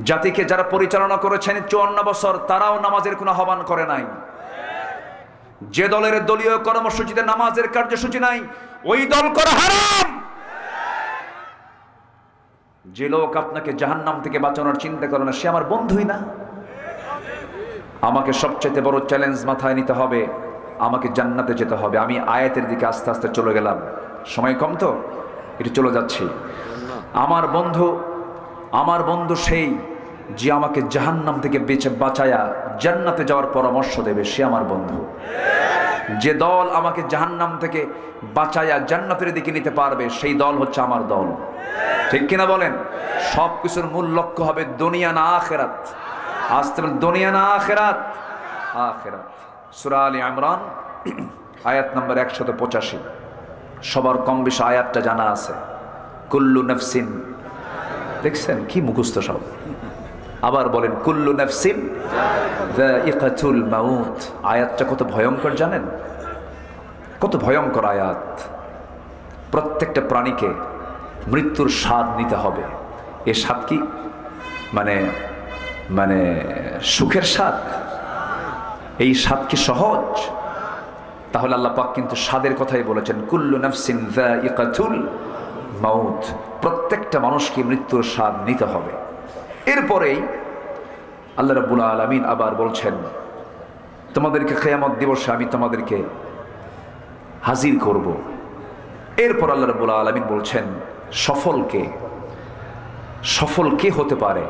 জাতিকে যারা পরিচালনা করেছেন 54 বছর, তারাও নামাজের কোনো আহ্বান করে নাই। যে দলের দলীয় কর্মসূচিতে নামাজের কার্যসূচি নাই, ওই দল করা হারাম। যে লোক আপনাকে জাহান্নাম থেকে বাঁচানোর চিন্তা করে না, সে আমার বন্ধুই না। আমাকে সবচেয়ে বড় চ্যালেঞ্জ মাথায় নিতে হবে, আমাকে জান্নাতে যেতে হবে। আমি আয়াতের দিকে আস্তে আস্তে চলে গেলাম, সময় কম তো একটু চলে যাচ্ছি। আমার বন্ধু সেই যে আমাকে জাহান্নাম থেকে বাঁচায়া জান্নাতে যাওয়ার পরামর্শ দেবে, সে আমার বন্ধু। যে দল আমাকে জাহান্নাম থেকে বাঁচায়া জান্নাতের দিকে নিতে পারবে, সেই দল হচ্ছে আমার দল। ঠিক কিনা বলেন? সব কিছুর মূল লক্ষ্য হবে দুনিয়া না আখিরাত। আসতে বলেন দুনিয়া না আখিরাত, আখিরাত। সূরা আলে ইমরান আয়াত নম্বর 185। সবার কম বেশি আয়াতটা জানা আছে। কুল্লু নাফসিন, দেখছেন কি মুখস্থ সব। আবার বলেন কুল্লু নাফসিন যায়িকাতুল মাউত। আয়াতটা কত ভয়ঙ্কর জানেন? কত ভয়ঙ্কর আয়াত। প্রত্যেকটা প্রাণীকে মৃত্যুর স্বাদ নিতে হবে। এ স্বাদ কি মানে মানে সুখের স্বাদ? এই স্বাদ কি সহজ? তাহলে আল্লাহ পাক কিন্তু স্বাদের কথাই বলেছেন, কুল্লু নাফসিন যায়িকাতুল মাউত। প্রত্যেকটা মানুষকে মৃত্যুর স্বাদ নিতে হবে। এরপরেই আল্লাহ রাব্বুল আলামিন আবার বলছেন, তোমাদেরকে কিয়ামত দিবসে আমি তোমাদেরকে হাজির করব। এরপর আল্লাহ রাব্বুল আলামিন বলছেন, সফল কে হতে পারে,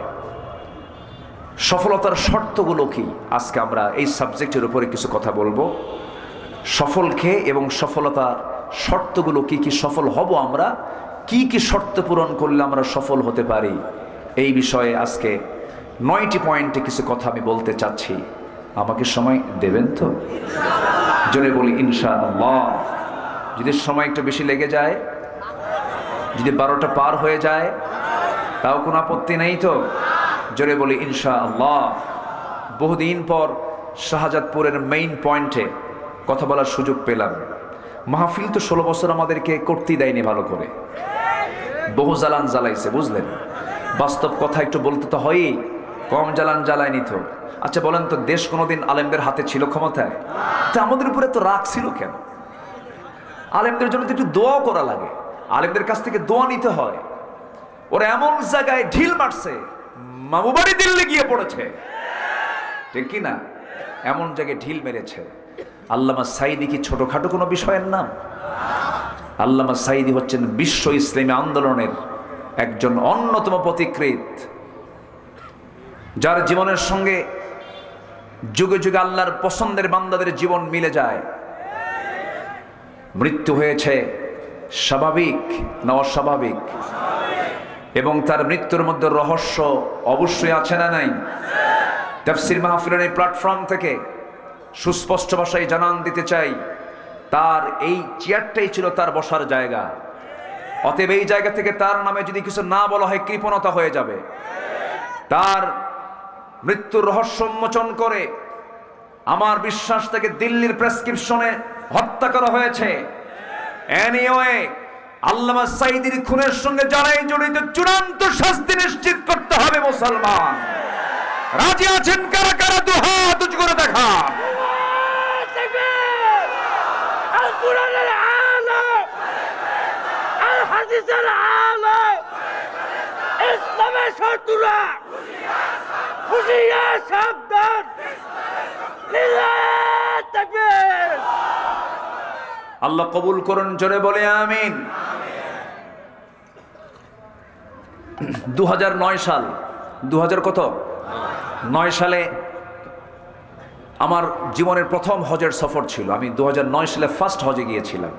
সফলতার শর্তগুলো কি? আজকে আমরা এই সাবজেক্টের উপরে কিছু কথা বলবো। সফল কে এবং সফলতার শর্তগুলো কি কি, সফল হব আমরা কি কি শর্ত পূরণ করলে আমরা সফল হতে পারি, এই বিষয়ে আজকে 9টি পয়েন্টে কিছু কথা আমি বলতে চাচ্ছি। আমাকে সময় দেবেন তো? জোরে বলি ইনশাআল্লাহ। যদি সময় একটু বেশি লেগে যায়, যদি 12টা পার হয়ে যায়, তাও কোনো আপত্তি নেই তো? জোরে বলি ইনশাআল্লাহ। বহুদিন পর শাহজাদপুরের মেইন পয়েন্টে কথা বলার সুযোগ পেলাম। মাহফিল তো 16 বছর আমাদেরকে করতেই দেয়নি ভালো করে, বহু জ্বালান জ্বালাইছে, বুঝলেন? বাস্তব কথা একটু বলতে তো হয়ই, কম জ্বালান জ্বালায়নি তো। আচ্ছা বলেন তো, দেশ কোনোদিন আলেমদের হাতে ছিল ক্ষমতায়? তা আমাদের উপরে তো রাগ ছিল কেন? আলেমদের জন্য তো একটু দোয়া করা লাগে, আলেমদের কাছ থেকে দোয়া নিতে হয়। ওরা এমন জায়গায় ঢিল মারছে, মামুবাড়ি দিল্লি গিয়ে পড়েছে, ঠিক কি না? এমন জায়গায় ঢিল মেরেছে। আল্লামা সাঈদী কি ছোটখাটো কোনো বিষয়ের নাম? আল্লামা সাঈদী হচ্ছেন বিশ্ব ইসলামী আন্দোলনের একজন অন্যতম পথিকৃৎ, যার জীবনের সঙ্গে যুগে যুগে আল্লাহর পছন্দের বান্দাদের জীবন মিলে যায়। মৃত্যু হয়েছে স্বাভাবিক না অস্বাভাবিক? এবং তার মৃত্যুর মধ্যে রহস্য অবশ্যই আছে না নাই? তাফসীর মাহফিলের এই প্ল্যাটফর্ম থেকে সুস্পষ্ট ভাষায় জানান দিতে চাই, তার এই চেয়ারটাই ছিল তার বসার জায়গা। অতএব এই জায়গা থেকে তার নামে যদি কিছু না বলা হয়, কৃপণতা হয়ে যাবে। তার মৃত্যুর রহস্য উন্মোচন করে আমার বিশ্বাস থেকে দিল্লির প্রেসক্রিপশনে হত্যা করা হয়েছে। এনিওয়ে, আল্লামা সাঈদীর খুনের সঙ্গে যারাই জড়িত, চূড়ান্ত শাস্তি নিশ্চিত করতে হবে। মুসলমান রাজি আছেন কারা কারা? দুহাত উঁচু করে দেখা। ইসলামের শত্রুরা হুঁশিয়ার, সাবধান। আল্লাহ কবুল করুন, জোরে বলে আমিন। 2009 সাল, 2000 কত 9 সালে আমার জীবনের প্রথম হজের সফর ছিল। আমি 2009 সালে ফার্স্ট হজে গিয়েছিলাম।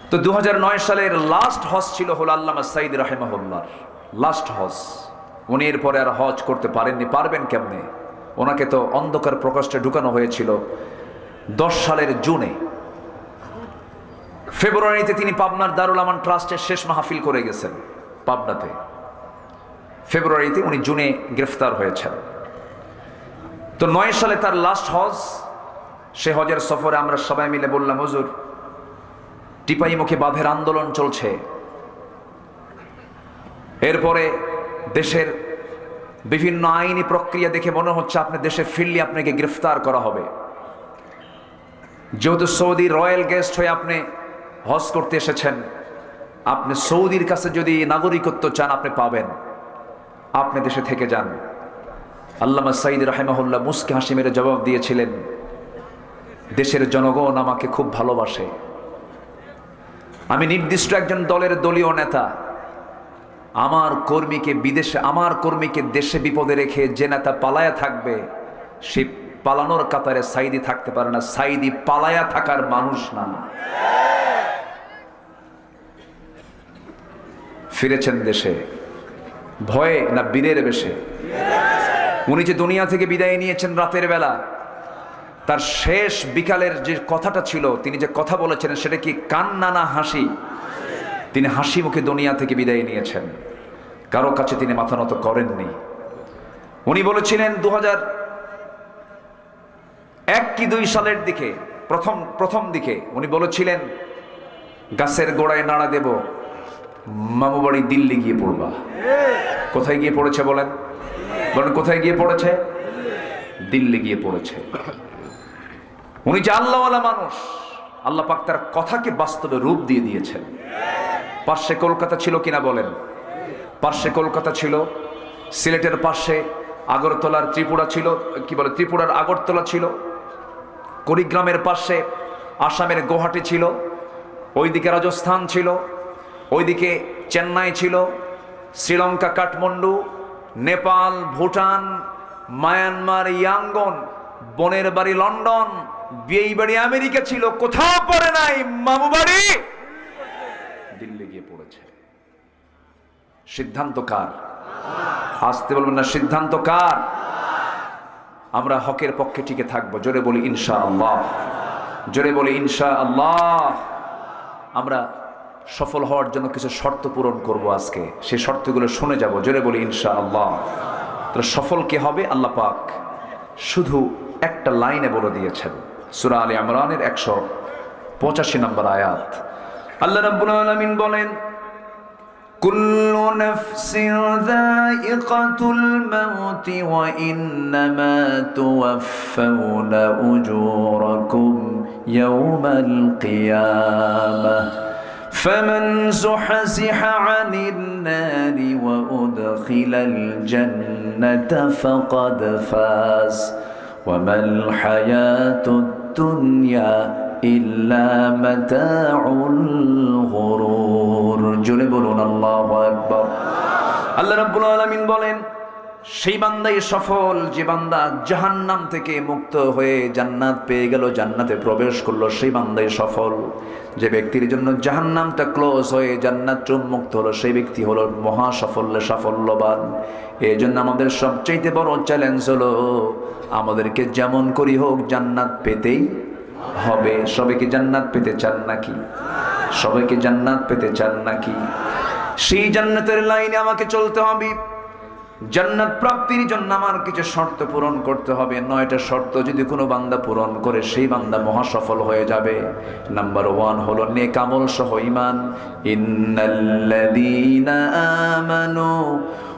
তো 2009 সালের লাস্ট হজ ছিল হলো আল্লামা সাঈদী রাহিমাহুল্লাহর লাস্ট হজ। উনি এরপরে আর হজ করতে পারেননি। পারবেন কেমনে? ওনাকে তো অন্ধকার প্রকোষ্ঠে ঢুকানো হয়েছিল 10 সালের জুনে। ফেব্রুয়ারিতে তিনি পাবনার দারুল আমান ট্রাস্টের শেষ মাহফিল করে গেছেন পাবনাতে। ফেব্রুয়ারিতে, উনি জুনে গ্রেফতার হয়েছেন। তো 9 সালে তার লাস্ট হজ। সে হজের সফরে আমরা সবাই মিলে বললাম, হুজুর টিপাইমুখী বাঁধের আন্দোলন চলছে, এরপরে দেশের বিভিন্ন আইনি প্রক্রিয়া দেখে মনে হচ্ছে আপনি দেশে ফিরলে আপনাকে গ্রেফতার করা হবে। যেহেতু সৌদি রয়্যাল গেস্ট হয়ে আপনি হজ করতে এসেছেন, আপনি সৌদির কাছে যদি নাগরিকত্ব চান আপনি পাবেন, আপনি দেশে থেকে যান। আল্লামা সাঈদ রাহিমাহুল্লাহ মুস্কি হাসি মেরে জবাব দিয়েছিলেন, দেশের জনগণ আমাকে খুব ভালোবাসে, আমি নির্দিষ্ট একজন দলের দলীয় নেতা, আমার কর্মীকে দেশে বিপদে রেখে যে নেতা পালায়া থাকবে সেই পালানোর কাতারে সাঈদী থাকতে পারে না। সাঈদী পালায়া থাকার মানুষ না। ফিরেছেন দেশে ভয়ে না বীরের বেশে? উনি যে দুনিয়া থেকে বিদায় নিয়েছেন রাতের বেলা, তার শেষ বিকালের যে কথাটা ছিল, তিনি যে কথা বলেছেন সেটা কি কান্না না হাসি? তিনি হাসি মুখে দুনিয়া থেকে বিদায় নিয়েছেন, কারো কাছে তিনি মাথা নত করেননি। উনি বলেছিলেন 2001 কি 2 সালের দিকে, প্রথম দিকে উনি বলেছিলেন, গাছের গোড়ায় নাড়া দেব, মামু বাড়ি দিল্লি গিয়ে পড়বা। কোথায় গিয়ে পড়েছে বলেন? কোথায় গিয়ে পড়েছে? দিল্লি গিয়ে পড়েছে। উনি যে আল্লাহওয়ালা মানুষ, আল্লাহ পাক তার কথাকে বাস্তবে রূপ দিয়ে দিয়েছেন। পাশে কলকাতা ছিল কিনা বলেন? পাশে কলকাতা ছিল, সিলেটের পাশে আগরতলার ত্রিপুরা ছিল, ত্রিপুরার আগরতলা ছিল, কুড়িগ্রামের পাশে আসামের গুয়াহাটি ছিল, ওইদিকে রাজস্থান ছিল, ওইদিকে চেন্নাই ছিল, শ্রীলঙ্কা কাঠমান্ডু, নেপাল, ভুটান, মায়ানমার ইয়াঙ্গন, বোনের বাড়ি লন্ডন, বিয়ে বাড়ি আমেরিকা ছিল, কোথাও পড়ে নাই, মামু বাড়ি দিল্লি গিয়ে পড়েছে। সিদ্ধান্ত কার? আসতে বলবেন না, সিদ্ধান্ত কার? আমরা হকের পক্ষে টিকে থাকবো। জোরে বলি ইনশাআল্লাহ, জোরে বলি ইনশাআল্লাহ। আমরা সফল হওয়ার জন্য কিছু শর্ত পূরণ করব আজকে, সেই শর্তগুলো শুনে যাব। জোরে বলি ইনশাআল্লাহ। তাহলে সফল কে হবে? আল্লাহ পাক শুধু একটা লাইনে বলে দিয়েছেন, সূরা আলে ইমরানের 185 নম্বর আয়াত। আল্লাহ রাব্বুল আলামিন বলেন, কুল্লু নাফসিন যায়িকাতুল মাউতি ওয়া ইন্নামা তুওয়াফাউনা উজুরাকুম ইয়াওমাল কিয়ামাহ فمن زحزح عن النار وأدخل الجنة فقد فاز وما الحياة الدنيا إلا متاع الغرور জোরে বলুন আল্লাহু আকবার। আল্লাহ রাব্বুল আলামিন বলেন, সেই বান্দাই সফল যে বান্দা জাহান্নাম থেকে মুক্ত হয়ে জান্নাত পেয়ে গেল, জান্নাতে প্রবেশ করলো, সেই বান্দাই সফল। যে ব্যক্তির জন্য জাহান্নামটা ক্লোজ হয়ে জান্নাত উন্মুক্ত হলো, সেই ব্যক্তি হলো মহা সাফল্যবান। এই জন্য আমাদের সবচেয়ে বড় চ্যালেঞ্জ হলো আমাদেরকে যেমন করি হোক জান্নাত পেতেই হবে। সবাইকে জান্নাত পেতে চান নাকি? সবাইকে জান্নাত পেতে চান নাকি? সেই জান্নাতের লাইনে আমাকে চলতে হবে। জান্নাত প্রাপ্তির জন্য আমার কিছু শর্ত পূরণ করতে হবে। 9টা শর্ত যদি কোনো বান্দা পূরণ করে সেই বান্দা মহা সফল হয়ে যাবে। নাম্বার 1 হলো নেক আমল সহ ঈমান। ইন্নাল্লাযীনা আমানু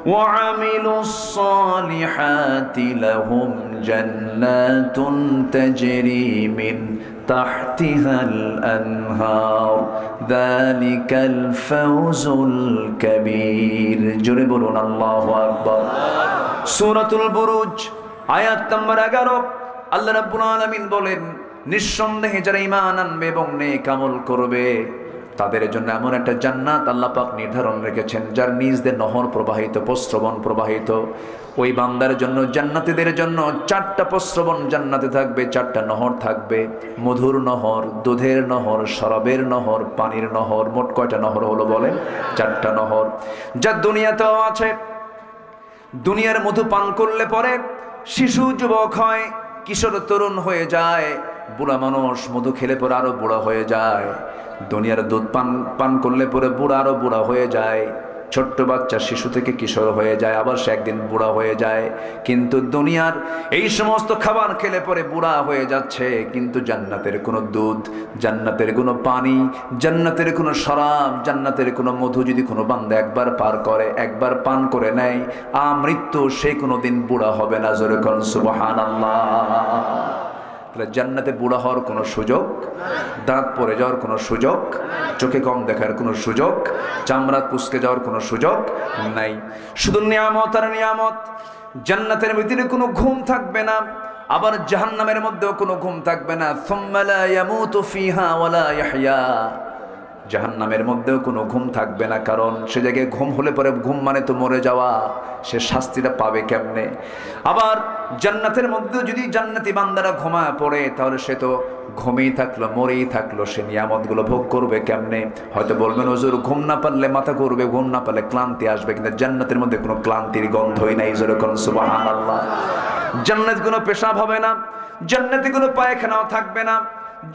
ওয়া আমিলুস সালিহাতি লাহুম জান্নাতুন তাজরি মিন তাহতিহাল আনহার যালিকাল ফাওজুল কাবীর। জোরে বলুন আল্লাহু আকবার। সূরাতুল বুরুজ আয়াত নম্বর 11 আল্লাহ রাব্বুল আলামিন বলেন, নিঃসন্দেহে যারা ঈমান আনবে এবং নেক আমল করবে তাদের জন্য এমন একটা জান্নাত আল্লাহ পাক নির্ধারণ রেখেছেন যার নিজ দিয়ে নহর প্রবাহিত, প্রস্রবণ প্রবাহিত। ওই বান্দার জন্য, জান্নাতীদের জন্য 4টা প্রস্রবণ জান্নাতে থাকবে, 4টা নহর থাকবে। মধুর নহর, দুধের নহর, শরাবের নহর, পানির নহর। মোট কয়টা নহর হলো বলেন? 4টা নহর, যা দুনিয়াতেও আছে। দুনিয়ার মধু পান করলে পরে শিশু যুবক হয়, কিশোর তরুণ হয়ে যায়, বুড়া মানুষ মধু খেলে পরে আরো বুড়া হয়ে যায়। দুনিয়ার দুধ পান করলে পরে বুড়া আরো বুড়া হয়ে যায়। ছোট্ট বাচ্চা শিশু থেকে কিশোর হয়ে যায়, আবার সে একদিন বুড়া হয়ে যায়। কিন্তু দুনিয়ার এই সমস্ত খাবার খেলে পরে বুড়া হয়ে যাচ্ছে, কিন্তু জান্নাতের কোনো দুধ, জান্নাতের কোনো পানি, জান্নাতের কোনো শরাব, জান্নাতের কোনো মধু যদি কোনো বান্দা একবার পার করে, একবার পান করে নেয়, আমৃত্যু সে কোনোদিন বুড়া হবে না। জোরে কোন সুবহানাল্লাহ। তাহলে জান্নাতে বুড়া হওয়ার কোনো সুযোগ, দাঁত পড়ে যাওয়ার কোনো সুযোগ, চোখে কম দেখার কোনো সুযোগ, চামড়া কুঁচকে যাওয়ার কোনো সুযোগ নাই। শুধু নিয়ামত আর নিয়ামত। জান্নাতের ভিতরে কোনো ঘুম থাকবে না, আবার জাহান্নামের মধ্যেও কোনো ঘুম থাকবে না। সুম্মা লা ইয়ামুতু ফিহা ওয়ালা ইয়াহইয়া। জাহান্নামের মধ্যেও কোনো ঘুম থাকবে না, কারণ সে জায়গায় ঘুম হলে পরে, ঘুম মানে তো মরে যাওয়া, সে শাস্তিটা পাবে কেমনে? আবার জান্নাতের মধ্যেও যদি জান্নাতি বান্দারা ঘুমায় পড়ে, তাহলে সে তো ঘুমেই থাকলো, মরেই থাকলো, সে নিয়ামতগুলো ভোগ করবে কেমনে? হয়তো বলবেন হুজুর ঘুম না পারলে মাথা করবে, ঘুম না পারলে ক্লান্তি আসবে, কিন্তু জান্নাতের মধ্যে কোনো ক্লান্তির গন্ধই নাই। যেরকম সুবহানাল্লাহ। জান্নাতে কোনো পেশাব হবে না, জান্নাতে কোনো পায়খানাও থাকবে না,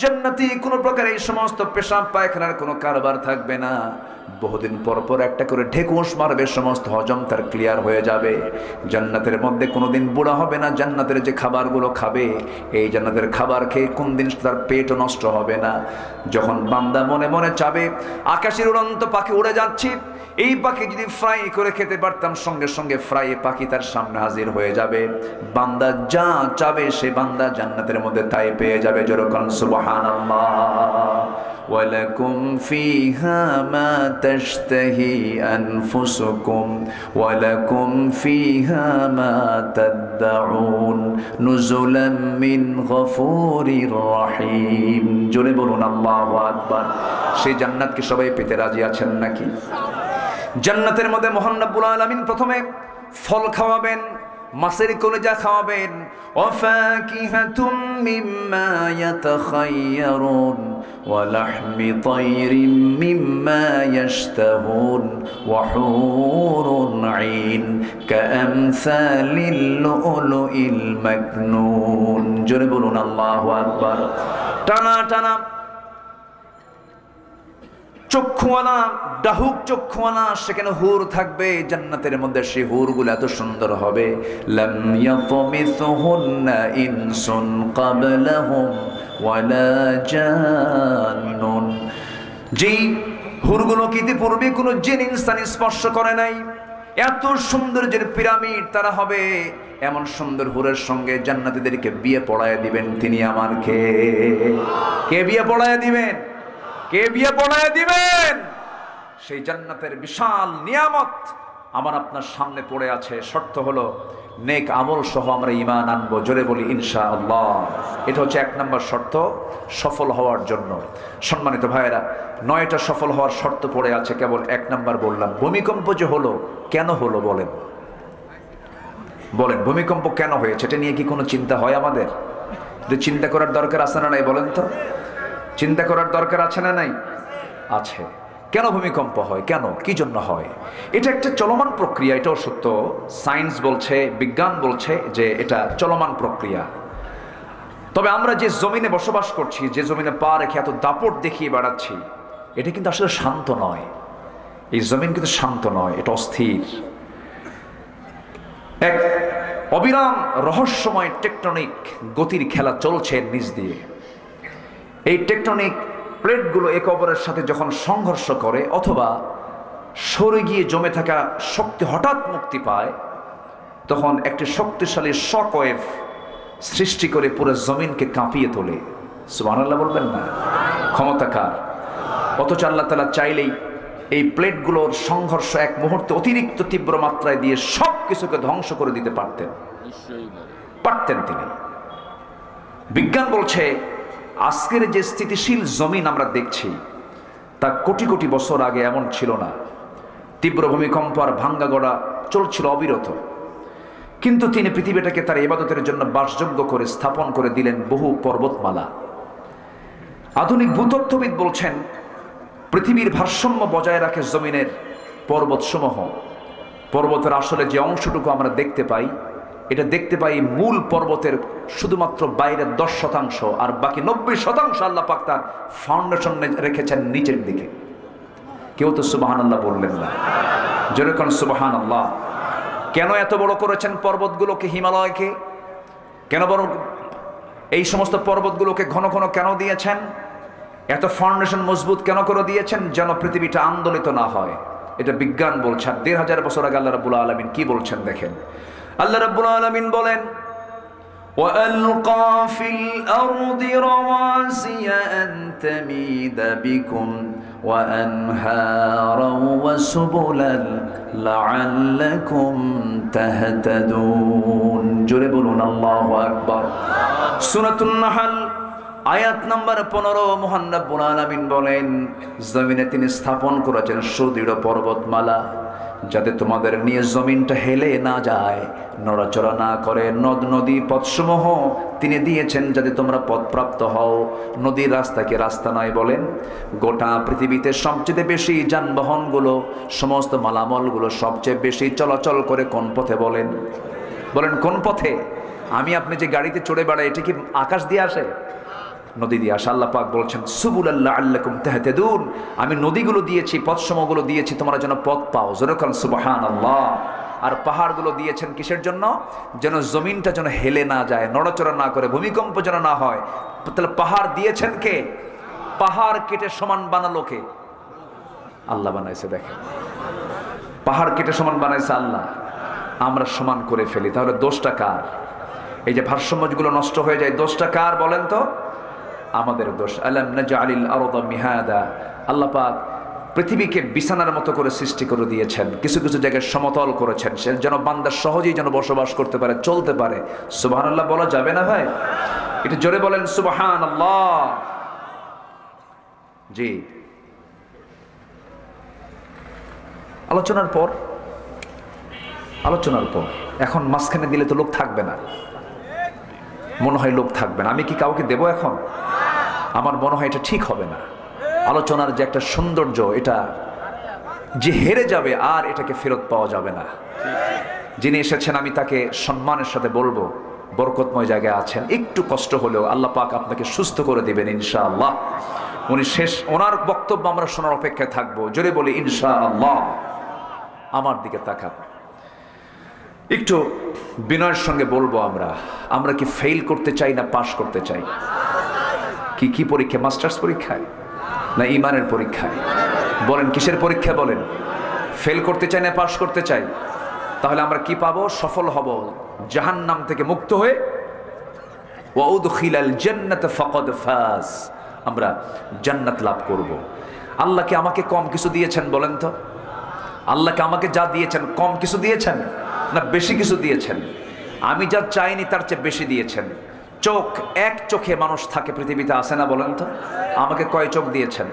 জান্নাতি কোনো প্রকার এই সমস্ত পেশাব পায়খানার কোনো কারবার থাকবে না। বহুদিন পর পর একটা করে ঢেকুস মারবে, সমস্ত হজম তার ক্লিয়ার হয়ে যাবে। জান্নাতের মধ্যে কোনোদিন বুড়া হবে না। জান্নাতের যে খাবারগুলো খাবে, এই জান্নাতের খাবার খেয়ে কোনদিন তার পেটও নষ্ট হবে না। যখন বান্দা মনে মনে চাবে, আকাশের উড়ন্ত পাখি উড়ে যাচ্ছে, এই পাখি যদি ফ্রাই করে খেতে পারতাম, সঙ্গে সঙ্গে ফ্রাই পাখি তার সামনে হাজির হয়ে যাবে। বান্দা যা চাবে সে বান্দা জান্নাতের মধ্যে তাই পেয়ে যাবে। যেরকম সুবহানাল্লাহ। ওয়ালাকুম ফিহা মা তাশতাহি আনফুসুকুম ওয়ালাকুম ফিহা মা তাদউন নুজুলাম মিন গফুরির রহিম। জোরে বলুন আল্লাহু আকবার। সেই জান্নাত কি সবাই পেতে রাজি আছেন নাকি? জান্নাতের মধ্যে মহান রব্বুল আলামিন প্রথমে ফল খাওয়াবেন, মাছের কলিজা খাওয়াবেন, ওয়াফাকিহাতুম মিম্মা ইয়াতাখায়্যারুন ওয়া লাহমি তায়রিম মিম্মা ইয়াশতাহুন ওয়া হুরুন আইন কাআমসালিল লুলুইল মাকনুন। জোরে বলুন আল্লাহু আকবার। টানা টানা চক্ষুওয়ালা, ডাহুক চক্ষুওয়ালা সেখানে হুর থাকবে জান্নাতের মধ্যে। সেই হুরগুলো এত সুন্দর হবে, লাম ইয়াতমিসহুন্না ইনসুন ক্বাবলাহুম ওয়ালা জান্নুন। যেই হুরগুলোকে ইতিপূর্বে কোনো জিন ইনসান স্পর্শ করে নাই, এত সৌন্দর্যের পিরামিড তারা হবে। এমন সুন্দর হুরের সঙ্গে জান্নাতীদেরকে বিয়ে পড়ায় দিবেন তিনি। আমার কে বিয়ে পড়ায় দিবেন? কে বিয়ে পড়ায় দিবেন? সেই জান্নাতের বিশাল নিয়ামত আমার আপনার সামনে পড়ে আছে। শর্ত হলো নেক আমল সহ আমরা ঈমান আনবো। জোরে বলি ইনশাআল্লাহ। এটা হচ্ছে 1 নম্বর শর্ত সফল হওয়ার জন্য। সম্মানিত ভাইয়েরা, 9টা সফল হওয়ার শর্ত পড়ে আছে, কেবল 1 নম্বর বললাম। ভূমিকম্প যে হলো, কেন হলো বলেন? বলেন ভূমিকম্প কেন হয়েছে? এটা নিয়ে কি কোনো চিন্তা হয় আমাদের? যে চিন্তা করার দরকার আছে না নাই বলেন তো? চিন্তা করার দরকার আছে না নাই? আছে। কেন ভূমিকম্প হয়, কেন, কি জন্য হয়? এটা একটা চলমান প্রক্রিয়া, এটাও সত্য। সায়েন্স বলছে, বিজ্ঞান বলছে যে এটা চলমান প্রক্রিয়া। তবে আমরা যে জমিনে বসবাস করছি, যে জমিনে পা রেখে এত দাপট দেখিয়ে বেড়াচ্ছি, এটা কিন্তু আসলে শান্ত নয়। এই জমিন কিন্তু শান্ত নয়, এটা অস্থির। এক অবিরাম রহস্যময় টেকটনিক গতির খেলা চলছে নিচ দিয়ে। এই টেকটনিক প্লেটগুলো একে অপরের সাথে যখন সংঘর্ষ করে অথবা সরে গিয়ে জমে থাকা শক্তি হঠাৎ মুক্তি পায়, তখন একটি শক্তিশালী শকওয়েভ সৃষ্টি করে পুরো জমিনকে কাঁপিয়ে তোলে। সুবহানাল্লাহ বলবেন না? ক্ষমতাকার। অথচ আল্লাহ তাআলা চাইলেই এই প্লেটগুলোর সংঘর্ষ এক মুহূর্তে অতিরিক্ত তীব্র মাত্রায় দিয়ে সব কিছুকে ধ্বংস করে দিতে পারতেন। তিনি। বিজ্ঞান বলছে আজকের যে স্থিতিশীল জমিন আমরা দেখছি, তা কোটি কোটি বছর আগে এমন ছিল না। তীব্র ভূমিকম্প আর ভাঙ্গা গড়া চলছিল অবিরত। কিন্তু তিনি পৃথিবীটাকে তার ইবাদতের জন্য বাসযোগ্য করে স্থাপন করে দিলেন বহু পর্বতমালা। আধুনিক ভূতত্ত্ববিদ বলছেন পৃথিবীর ভারসাম্য বজায় রাখে জমিনের পর্বতসমূহ। পর্বতের আসলে যে অংশটুকু আমরা দেখতে পাই, এটা দেখতে পাই মূল পর্বতের শুধুমাত্র বাইরের 10% আর বাকি 90% আল্লাহ পাক তার ফাউন্ডেশন রেখেছেন নিচের দিকে। কেউ তো সুবহানাল্লাহ বললেন না? যেরকম সুবহানাল্লাহ। কেন এত বড় করেছেন পর্বতগুলোকে, হিমালয়কে? কেন বড় এই সমস্ত পর্বতগুলোকে ঘন ঘন কেন দিয়েছেন? এত ফাউন্ডেশন মজবুত কেন করে দিয়েছেন? যেন পৃথিবীটা আন্দোলিত না হয়। এটা বিজ্ঞান বলছে। ১৫০০ বছর আগে আল্লাহ রাব্বুল আলামিন কি বলছেন দেখেন। আল্লাহ রাব্বুল আলামিন বলেন, وَأَلْقَى فِي الْأَرْضِ رَوَاسِيَ أَن تَمِيدَ بِكُمْ وَأَنْهَارًا وَسُبُلًا لَعَلَّكُمْ تَهْتَدُونَ। জোরে বলুন আল্লাহু আকবার। সূরাতুন নাহল আয়াত নাম্বার 15। মহান রব্বুল আলামিন বলেন, জমিনে তিনি স্থাপন করেছেন সুদৃঢ় পর্বতমালা, যাতে তোমাদের নিয়ে জমিনটা হেলে না যায়, নড়াচড়া না করে। নদ নদী পথসমূহ তিনি দিয়েছেন যাতে তোমরা পথপ্রাপ্ত হও। নদীর রাস্তাকে রাস্তা নয় বলেন। গোটা পৃথিবীতে সবচেয়ে বেশি যানবাহনগুলো, সমস্ত মালামালগুলো সবচেয়ে বেশি চলাচল করে কোন পথে বলেন? বলেন কোন পথে? আমি আপনি যে গাড়িতে চড়ে বেড়াই, এটা কি আকাশ দিয়ে আসে? নদী দিয়ে আসে। আল্লাহ পাক বলছেন সুবুলাল লাআল্লাকুম তাহতাদুন, আমি নদীগুলো দিয়েছি, পথসমূহগুলো দিয়েছি তোমরা যেন পথ পাও। যেরকম সুবহানাল্লাহ। আর পাহাড়গুলো দিয়েছেন কিসের জন্য? যেন জমিনটা যেন হেলে না যায়, নড়াচড়া না করে, ভূমিকম্প যেন না হয়। তাহলে পাহাড় দিয়েছেন কে? পাহাড় কেটে সমান বানালো কে? আল্লাহ বানাইছে। দেখেন, পাহাড় কেটে সমান বানাইছে আল্লাহ, আমরা সমান করে ফেলি। তাহলে দোষটা কার? এই যে ভারসাম্যগুলো নষ্ট হয়ে যায়, দোষটা কার বলেন তো? আমাদের দোষ। আলাম নাজআলিল আরদা মিহাদা, আল্লাহ পাক পৃথিবীকে বিছানার মতো করে সৃষ্টি করে দিয়েছেন, কিছু কিছু জায়গায় সমতল করেছেন, সে যেন বান্দা সহজেই যেন বসবাস করতে পারে, চলতে পারে। সুবহানাল্লাহ বলা যাবে না ভাই? এটা জোরে বলেন সুবহানাল্লাহ। জি, আলোচনার পর এখন মাঝখানে দিলে তো লোক থাকবে না, মনে হয় লোক থাকবে না। আমি কি কাউকে দেব এখন? আমার মনে হয় এটা ঠিক হবে না। আলোচনার যে একটা সৌন্দর্য, এটা যে হেরে যাবে আর এটাকে ফেরত পাওয়া যাবে না। যিনি এসেছেন আমি তাকে সম্মানের সাথে বলবো, বরকতময় জায়গায় আছেন, একটু কষ্ট হলেও আল্লাহ পাক আপনাকে সুস্থ করে দিবেন ইনশাআল্লাহ। উনি শেষ, ওনার বক্তব্য আমরা শোনার অপেক্ষায় থাকবো। জোরে বলি ইনশাআল্লাহ। আমার দিকে তাকান, একটু বিনয়ের সঙ্গে বলবো, আমরা কি ফেল করতে চাই না পাশ করতে চাই? কি পরীক্ষা? মাস্টার্স পরীক্ষায় না ইমানের পরীক্ষায়? বলেন কিসের পরীক্ষা? বলেন। ফেল করতে চাই না পাশ করতে চাই? তাহলে আমরা কি পাবো? সফল হব, জাহান্নাম থেকে মুক্ত হয়ে ওয়া উদখিলাল জান্নাত ফাকাদ ফাজ, আমরা জান্নাত লাভ করব। আল্লাহকে আমাকে কম কিছু দিয়েছেন বলেন তো? আল্লাহকে আমাকে যা দিয়েছেন কম কিছু দিয়েছেন না বেশি কিছু দিয়েছেন? আমি যা চাইনি তার চেয়ে বেশি দিয়েছেন। চোখ, এক চোখে মানুষ থাকে পৃথিবীতে, আছে না বলেন তো? আমাকে কয় চোখ দিয়েছেন?